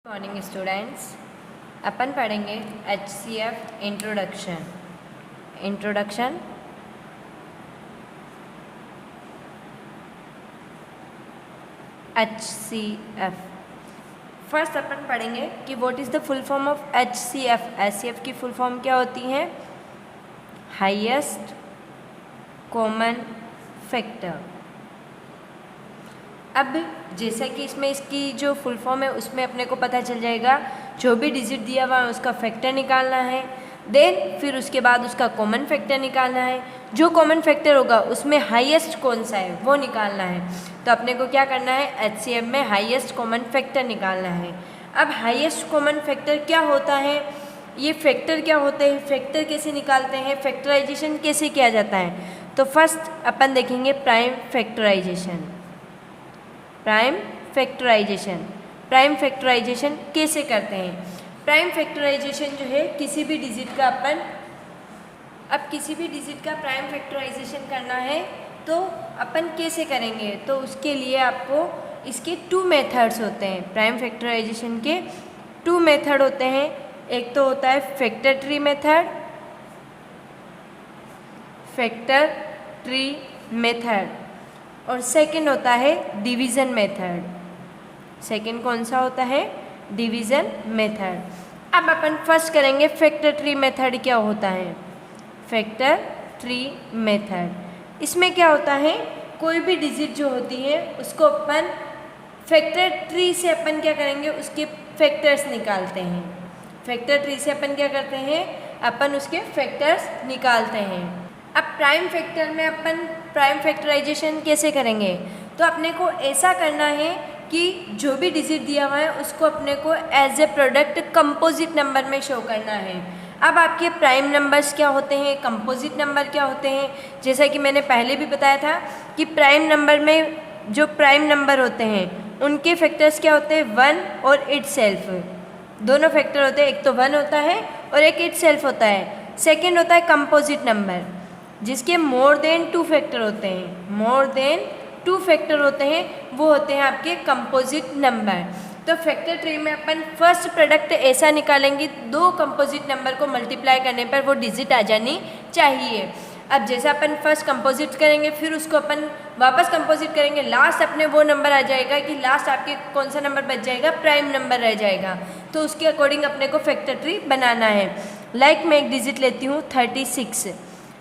Morning students, अपन पढ़ेंगे HCF introduction. HCF first अपन पढ़ेंगे कि what is the full form of HCF। HCF की full form क्या होती है? Highest common factor. अब जैसा कि इसमें इसकी जो फुल फॉर्म है उसमें अपने को पता चल जाएगा, जो भी डिजिट दिया हुआ है उसका फैक्टर निकालना है, देन फिर उसके बाद उसका कॉमन फैक्टर निकालना है। जो कॉमन फैक्टर होगा उसमें हाईएस्ट कौन सा है वो निकालना है। तो अपने को क्या करना है? HCF में हाईएस्ट कॉमन फैक्टर निकालना है। अब हाईएस्ट कॉमन फैक्टर क्या होता है, ये फैक्टर क्या होते हैं, फैक्टर कैसे निकालते हैं, फैक्टराइजेशन कैसे किया जाता है। तो फर्स्ट अपन देखेंगे प्राइम फैक्टराइजेशन। प्राइम फैक्टराइजेशन कैसे करते हैं? प्राइम फैक्टराइजेशन जो है किसी भी डिजिट का किसी भी डिजिट का प्राइम फैक्टराइजेशन करना है तो अपन कैसे करेंगे? तो उसके लिए आपको इसके 2 मेथड्स होते हैं। प्राइम फैक्टराइजेशन के 2 मेथड होते हैं। एक तो होता है फैक्टर ट्री मेथड और सेकंड होता है डिवीज़न मेथड। सेकंड कौन सा होता है? Division method. अब अपन फर्स्ट करेंगे फैक्टर ट्री मेथड क्या होता है। फैक्टर ट्री मेथड इसमें क्या होता है, कोई भी डिजिट जो होती है उसको अपन फैक्टर ट्री से अपन क्या करेंगे, उसके फैक्टर्स निकालते हैं। फैक्टर ट्री से अपन क्या करते हैं, अपन उसके फैक्टर्स निकालते हैं। अब प्राइम फैक्टर में अपन प्राइम फैक्टराइजेशन कैसे करेंगे? तो अपने को ऐसा करना है कि जो भी डिजिट दिया हुआ है उसको अपने को as a product composite number में शो करना है। अब आपके प्राइम नंबर्स क्या होते हैं, कंपोजिट नंबर क्या होते हैं? जैसा कि मैंने पहले भी बताया था कि प्राइम नंबर में जो प्राइम नंबर होते हैं उनके फैक्टर्स क्या होते हैं? 1 और इटसेल्फ। दोनों फैक्टर होते हैं, एक तो 1 होता है और एक इटसेल्फ होता है। सेकेंड होता है कंपोजिट नंबर जिसके मोर देन 2 फैक्टर होते हैं। मोर देन 2 फैक्टर होते हैं, वो होते हैं आपके कंपोजिट नंबर। तो फैक्टर ट्री में अपन फर्स्ट प्रोडक्ट ऐसा निकालेंगे, 2 कंपोजिट नंबर को मल्टीप्लाई करने पर वो डिजिट आ जानी चाहिए। अब जैसा अपन फर्स्ट कंपोजिट करेंगे फिर उसको अपन वापस कंपोजिट करेंगे, लास्ट अपने वो नंबर आ जाएगा कि लास्ट आपके कौन सा नंबर बच जाएगा? प्राइम नंबर रह जाएगा। तो उसके अकॉर्डिंग अपने को फैक्टर ट्री बनाना है। लाइक मैं एक डिजिट लेती हूँ 36।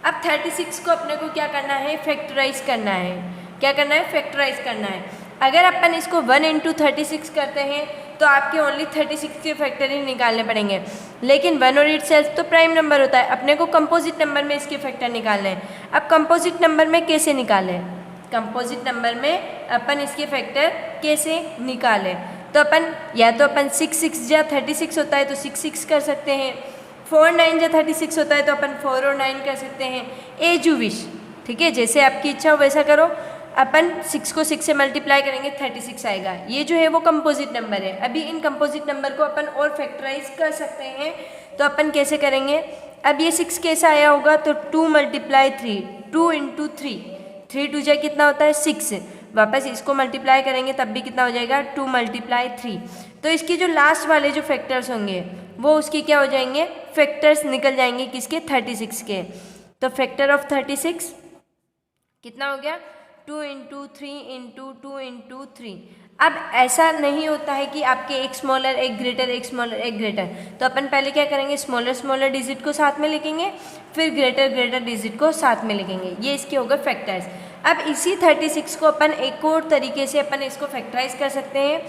अब 36 को अपने को क्या करना है? फैक्टराइज करना है। क्या करना है? फैक्टराइज करना है। अगर अपन इसको 1 × 36 करते हैं तो आपके ओनली 36 के फैक्टर ही निकालने पड़ेंगे, लेकिन 1 और इटसेल्फ तो प्राइम नंबर होता है, अपने को कंपोजिट नंबर में इसके फैक्टर निकालने हैं। अब कंपोजिट नंबर में कैसे निकालें? कंपोजिट नंबर में अपन इसके फैक्टर कैसे निकालें? तो अपन या तो अपन 6 या 36 होता है तो 6 कर सकते हैं, 4 9 या 36 होता है तो अपन 4 और 9 कर सकते हैं। एज यू विश, ठीक है, जैसे आपकी इच्छा हो वैसा करो। अपन 6 को 6 से मल्टीप्लाई करेंगे 36 आएगा। ये जो है वो कंपोजिट नंबर है। अभी इन कंपोजिट नंबर को अपन और फैक्टराइज कर सकते हैं, तो अपन कैसे करेंगे? अब ये 6 कैसा आया होगा? तो 2 × 3, 2 × 3, 3 2 कितना होता है? 6। वापस इसको मल्टीप्लाई करेंगे तब भी कितना हो जाएगा? 2 × 3। तो इसके जो लास्ट वाले जो फैक्टर्स होंगे वो उसकी क्या हो जाएंगे? फैक्टर्स निकल जाएंगे किसके? 36 के। तो फैक्टर ऑफ 36 कितना हो गया? 2 × 3 × 2 × 3। अब ऐसा नहीं होता है कि आपके एक स्मॉलर एक ग्रेटर, एक स्मॉलर एक ग्रेटर, तो अपन पहले क्या करेंगे? स्मॉलर डिजिट को साथ में लिखेंगे, फिर ग्रेटर डिजिट को साथ में लिखेंगे। ये इसके हो गए फैक्टर्स। अब इसी 36 को अपन एक और तरीके से अपन इसको फैक्टराइज कर सकते हैं।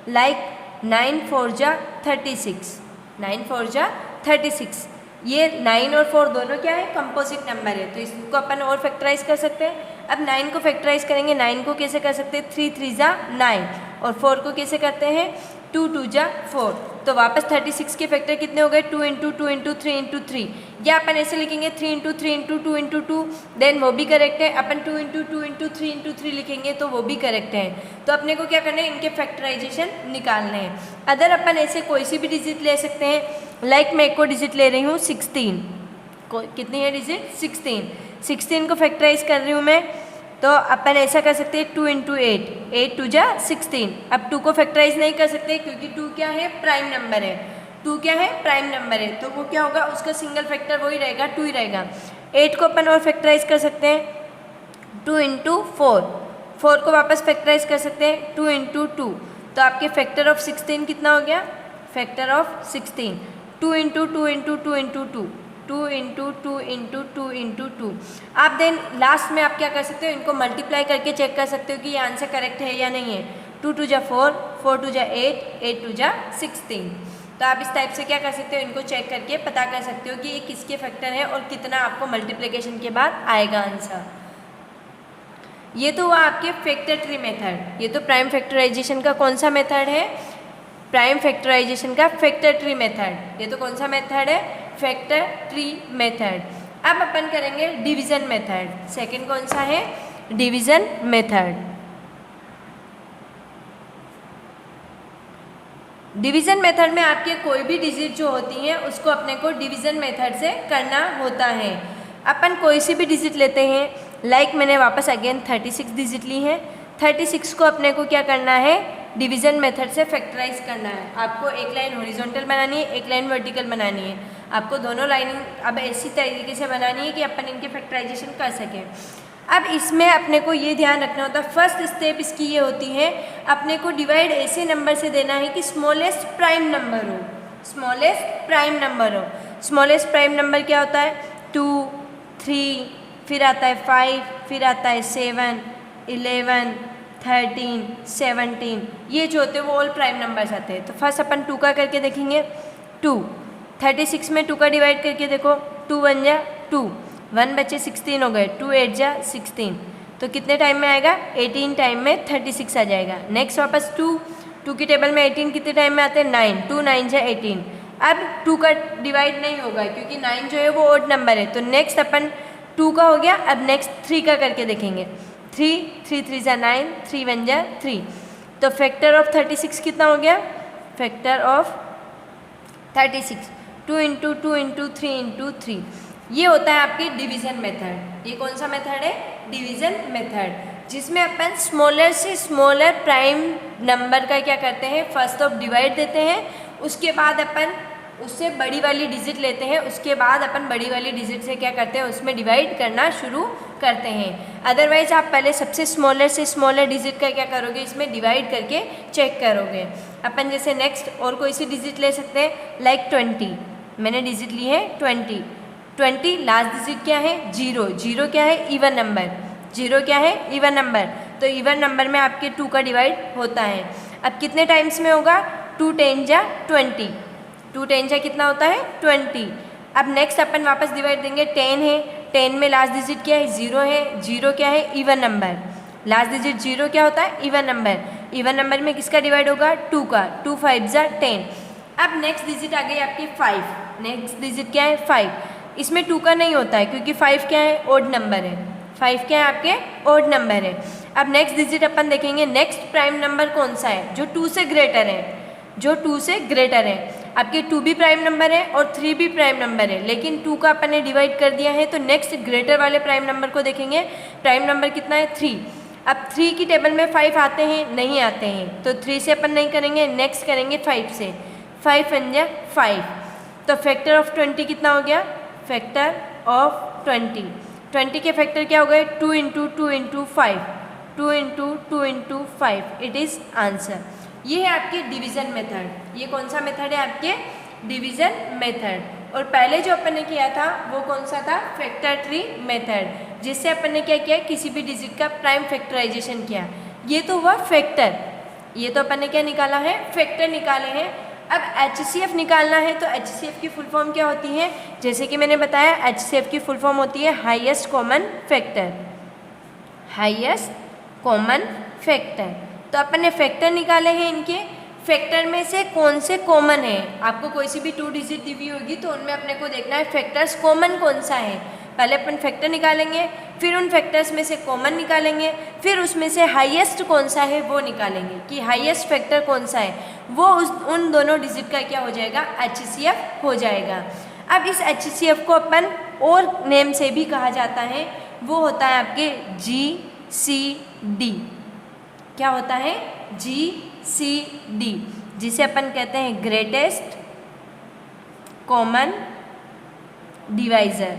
लाइक 9 4 36, 9 4 36। ये 9 और 4 दोनों क्या है? कंपोजिट नंबर है, तो इसको अपन और फैक्टराइज कर सकते हैं। अब 9 को फैक्टराइज करेंगे, 9 को कैसे कर सकते हैं? 3 3 9, और 4 को कैसे करते हैं? 2 2 4। तो वापस 36 के फैक्टर कितने हो गए? 2 × 2 × 3 × 3। या अपन ऐसे लिखेंगे 3 × 3 × 2 × 2, देन वो भी करेक्ट है। अपन 2 × 2 × 3 × 3 लिखेंगे तो वो भी करेक्ट है। तो अपने को क्या करना है? इनके फैक्टराइजेशन निकालने हैं। अदर अपन ऐसे कोई सी भी डिजिट ले सकते हैं। लाइक मैं एक को डिजिट ले रही हूँ 16। कितनी है डिजिट? 16 को फैक्टराइज कर रही हूँ मैं तो अपन ऐसा कर सकते हैं 2 इंटू 8, 8 2 जा 16। अब 2 को फैक्टराइज नहीं कर सकते क्योंकि 2 क्या है, प्राइम नंबर है। 2 क्या है, प्राइम नंबर है, तो वो क्या होगा, उसका सिंगल फैक्टर वही रहेगा, 2 ही रहेगा। 8 को अपन और फैक्टराइज कर सकते हैं 2 इंटू 4, 4 को वापस फैक्टराइज कर सकते हैं 2 इंटू 2, तो आपके फैक्टर ऑफ 16 कितना हो गया, factor of 16, 2 into 2 into 2 into 2, 2 into 2 into 2 into 2। आप देन लास्ट में आप क्या कर सकते हो, इनको मल्टीप्लाई करके चेक कर सकते हो कि ये आंसर करेक्ट है या नहीं है। 2 2 जा 4, 4 2 जा 8, 8 2 जा 16। तो आप इस टाइप से क्या कर सकते हो, इनको चेक करके पता कर सकते हो कि ये किसके फैक्टर है और कितना आपको मल्टीप्लिकेशन के बाद आएगा आंसर। ये तो हुआ आपके फैक्टर ट्री मेथड। ये तो प्राइम फैक्टराइजेशन का कौन सा मेथड है, प्राइम फैक्टराइजेशन का फैक्टर ट्री मेथड। ये तो कौन सा मेथड है, फैक्टर ट्री मेथड। अब अपन करेंगे डिवीजन मेथड। सेकंड कौन सा है, डिवीजन मेथड। डिवीजन मेथड में आपके कोई भी डिजिट जो होती हैं उसको अपने को डिवीजन मेथड से करना होता है। अपन कोई सी भी डिजिट लेते हैं, लाइक मैंने वापस अगेन 36 डिजिट ली है, 36 को अपने को क्या करना है, डिवीजन मेथड से फैक्टराइज करना है। आपको एक लाइन हॉरिजॉन्टल बनानी है, एक लाइन वर्टिकल बनानी है। आपको दोनों लाइन अब ऐसी तरीके से बनानी है कि अपन इनके फैक्टराइजेशन कर सकें। अब इसमें अपने को ये ध्यान रखना होता है, फर्स्ट स्टेप इसकी ये होती है, अपने को डिवाइड ऐसे नंबर से देना है कि स्मॉलेस्ट प्राइम नंबर हो, स्मॉलेस्ट प्राइम नंबर हो। स्मॉलेस्ट प्राइम नंबर क्या होता है, 2, 3, फिर आता है 5, फिर आता है 7, 11, 13, 17, ये जो होते हैं वो ऑल प्राइम नंबर्स आते हैं। तो फर्स्ट अपन 2 का करके देखेंगे, 2, 36 में 2 का डिवाइड करके देखो, 2 1 जा 2, 1 बचे 16 हो गए, 2 8 जा 16, तो कितने टाइम में आएगा, 18 टाइम में 36 आ जाएगा। नेक्स्ट वापस 2 की टेबल में 18 कितने टाइम में आते हैं, 9, 2 9 जा 18। अब 2 का डिवाइड नहीं होगा क्योंकि 9 जो है वो ऑड नंबर है, तो नेक्स्ट अपन 2 का हो गया। अब नेक्स्ट 3 का करके देखेंगे, 3 3 3 जा 9, 3 1 जा 3, तो फैक्टर ऑफ 36 कितना हो गया, factor of 36 2 into 2 into 3 into 3। ये होता है आपकी डिवीजन मेथड। ये कौन सा मेथड है, डिवीजन मेथड, जिसमें अपन स्मॉलर से स्मॉलर प्राइम नंबर का क्या करते हैं, फर्स्ट ऑफ डिवाइड देते हैं, उसके बाद अपन उससे बड़ी वाली डिजिट लेते हैं, उसके बाद अपन बड़ी वाली डिजिट से क्या करते हैं, उसमें डिवाइड करना शुरू करते हैं। अदरवाइज आप पहले सबसे स्मॉलर से स्मॉलर डिजिट का क्या करोगे, इसमें डिवाइड करके चेक करोगे। अपन जैसे नेक्स्ट और कोई सी डिजिट ले सकते हैं, लाइक 20, मैंने डिजिट ली है 20, 20 लास्ट डिजिट क्या है, 0, 0 क्या है, इवन नंबर, 0 क्या है, इवन नंबर, तो इवन नंबर में आपके 2 का डिवाइड होता है। अब कितने टाइम्स में होगा, 2 10 जा 20, 2 10 जा कितना होता है, 20। अब नेक्स्ट अपन वापस डिवाइड देंगे, 10 है, 10 में लास्ट डिजिट क्या है, 0 है, 0 क्या है, इवन नंबर, लास्ट डिजिट 0 क्या होता है, इवन नंबर, इवन नंबर में किसका डिवाइड होगा, 2 का, 2 5 जा 10। अब नेक्स्ट डिजिट आ गई आपकी 5, नेक्स्ट डिजिट क्या है, 5, इसमें 2 का नहीं होता है क्योंकि 5 क्या है, ओड नंबर है, 5 क्या है आपके, ओड नंबर है। अब नेक्स्ट डिजिट अपन देखेंगे, नेक्स्ट प्राइम नंबर कौन सा है, जो 2 से ग्रेटर है, जो 2 से ग्रेटर है। आपके 2 भी प्राइम नंबर है और 3 भी प्राइम नंबर है, लेकिन 2 का अपन ने डिवाइड कर दिया है, तो नेक्स्ट ग्रेटर वाले प्राइम नंबर को देखेंगे। प्राइम नंबर कितना है, 3। अब 3 की टेबल में 5 आते हैं, नहीं आते हैं, तो 3 से अपन नहीं करेंगे, नेक्स्ट करेंगे 5 से, 5 1 जा 5, तो फैक्टर ऑफ 20 कितना हो गया, फैक्टर ऑफ 20, 20 के फैक्टर क्या हो गए, 2 into 2 into 5, 2 into 2 into 5, it is answer. ये है आपके डिवीजन मेथड। ये कौन सा मेथड है, आपके डिवीजन मेथड। और पहले जो अपन ने किया था वो कौन सा था, फैक्टर ट्री मेथड, जिससे अपन ने क्या किया, किसी भी डिजिट का प्राइम फैक्टराइजेशन किया। ये तो हुआ फैक्टर, ये तो अपन ने क्या निकाला है, फैक्टर निकाले हैं। अब HCF निकालना है, तो HCF की फुल फॉर्म क्या होती है, जैसे कि मैंने बताया HCF की फुल फॉर्म होती है highest common factor, highest common factor. तो अपन ने फैक्टर निकाले हैं, इनके फैक्टर में से कौन से कॉमन है। आपको कोई सी भी 2 डिजिट दी हुई होगी तो उनमें अपने को देखना है फैक्टर्स कॉमन कौन सा है। पहले अपन फैक्टर निकालेंगे, फिर उन फैक्टर्स में से कॉमन निकालेंगे, फिर उसमें से हाईएस्ट कौन सा है वो निकालेंगे कि हाईएस्ट फैक्टर कौन सा है, वो उन दोनों डिजिट का क्या हो जाएगा, HCF हो जाएगा। अब इस HCF को अपन और नेम से भी कहा जाता है, वो होता है आपके सी डी। क्या होता है? जी सी डी, जिसे अपन कहते हैं greatest common divisor.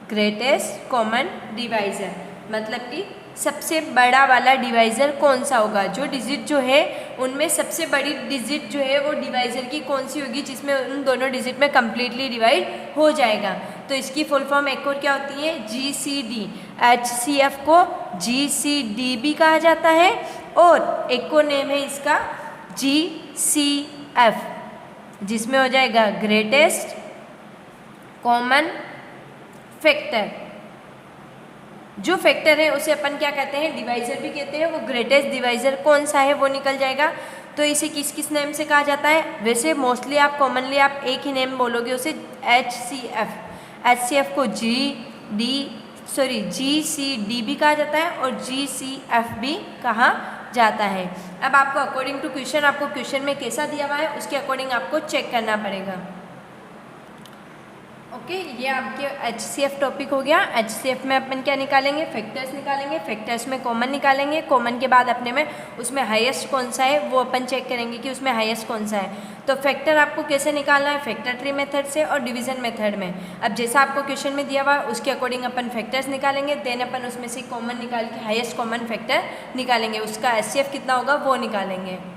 Greatest common divisor मतलब कि सबसे बड़ा वाला डिवाइज़र कौन सा होगा, जो डिजिट जो है उनमें सबसे बड़ी डिजिट जो है वो डिवाइज़र की कौन सी होगी जिसमें उन दोनों डिजिट में कम्प्लीटली डिवाइड हो जाएगा। तो इसकी फुल फॉर्म एक और क्या होती है? G C D. H C F को जी सी डी भी कहा जाता है और एक और नेम है इसका जी सी एफ, जिसमें हो जाएगा ग्रेटेस्ट कॉमन फैक्टर। जो फैक्टर है उसे अपन क्या कहते हैं? डिवाइज़र भी कहते हैं। वो ग्रेटेस्ट डिवाइज़र कौन सा है वो निकल जाएगा। तो इसे किस किस नेम से कहा जाता है? वैसे मोस्टली आप कॉमनली आप एक ही नेम बोलोगे उसे, H C F. H C F को जी सी डी भी कहा जाता है और जी सी एफ भी कहा जाता है। अब आपको अकॉर्डिंग टू क्वेश्चन, आपको क्वेश्चन में कैसा दिया हुआ है उसके अकॉर्डिंग आपको चेक करना पड़ेगा। ओके, ये आपके एच सी एफ टॉपिक हो गया। एच सी एफ में अपन क्या निकालेंगे? फैक्टर्स निकालेंगे। फैक्टर्स में कॉमन निकालेंगे। कॉमन के बाद अपने में उसमें हाईएस्ट कौन सा है वो अपन चेक करेंगे कि उसमें हाईएस्ट कौन सा है। तो फैक्टर आपको कैसे निकालना है? फैक्टर ट्री मेथड से और डिवीजन मेथड में। अब जैसा आपको क्वेश्चन में दिया हुआ उसके अकॉर्डिंग अपन फैक्टर्स निकालेंगे, देन अपन उसमें से कॉमन निकाल के हाईएस्ट कॉमन फैक्टर निकालेंगे, उसका एच सी एफ कितना होगा वो निकालेंगे।